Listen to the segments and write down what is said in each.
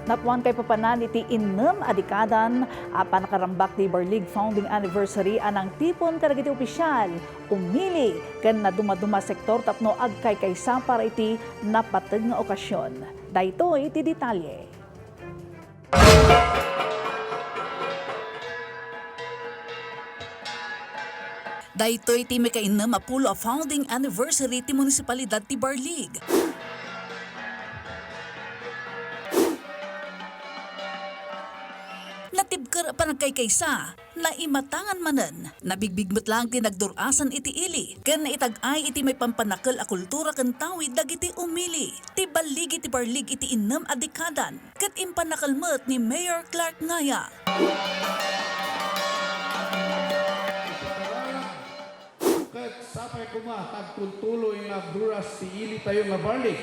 Napnuan kaipapanan iti 6 a dekadan apan nakarambak di Barlig Founding Anniversary anang tipon kadagiti opisyal umili ken naduma-duma sektor tapno agkay-kaysa para iti napateg nga okasyon. Daytoy iti detalye. Daytoy ti mekainam a pulo a founding anniversary ti munisipalidad ti Barlig. Natibker panagkay-kaysa, naimatangan manen, nabigbigmet lang ti nagdurasan iti ili, ken itag-ay iti may pampanakal a kultura ken tawid dagiti umili. Ti Barlig iti Barlig iti 6 a dekadan, ket impanakalmet ni Mayor Clark Ngaya. Ket sapay kuma tagtultuloy nga duras ti ili tayo nga Barlig.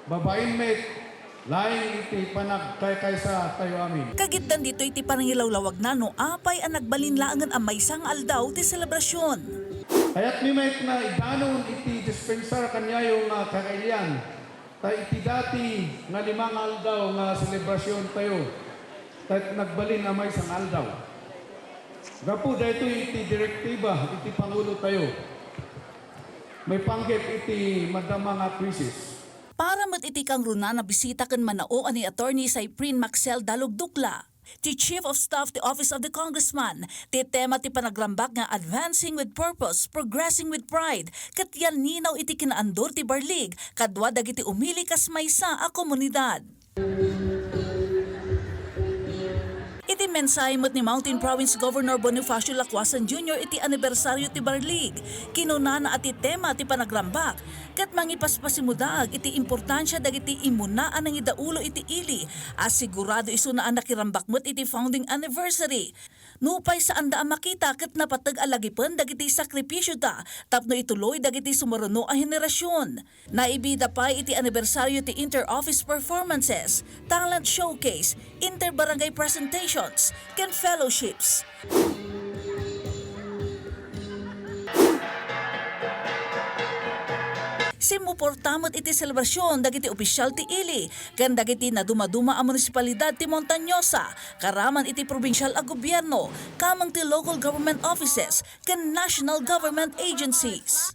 Babayin met laing iti panagkay-kaysa tayo amin. Kagitdan dito iti panangilawlawag na no apay ang nagbalinlaangan ang maysang aldaw ti selebrasyon. Kaya't ni met na idanon iti dispensar kanyayo nga kakailian. Ta iti dati nga 5 aldaw nga selebrasyon tayo. Ta't nagbalin ang maysang aldaw. Gapu dahito iti direktiba iti Pangulo tayo. May panggep iti madama nga krisis. Para mat iti kang runa na bisita ken manao ani Attorney Cyprine Maxel Dalugdukla, ti Chief of Staff ti Office of the Congressman, ti tema ti panagrambak nga advancing with purpose, progressing with pride, ket yan ninaw iti kinaandor ti Barlig, kadwa dagiti umili kas maysa a komunidad. Iti mensahe met ni Mountain Province Governor Bonifacio Lacuasan Jr. iti anibersaryo ti Barlig. Kinunana at iti tema ti panagrambak. Kat mangipaspasimudaag iti importansya dagiti imunaan ng idaulo iti ili. Asigurado iso na nakirambak met iti founding anniversary. Nupay saan da makita kat napatag alagipan dagiti sakripisyo da. Tapno ituloy dagiti sumaruno a henerasyon. Naibida pa iti anibersaryo ti inter-office performances, talent showcase, inter-barangay presentation, ken fellowships. Simuportamot iti selebrasyon dagiti opisyal ti ili, ken dagiti naduma-duma a munisipalidad ti Montañosa, karaman iti probinsyal a gobyerno, kamang ti local government offices, ken national government agencies.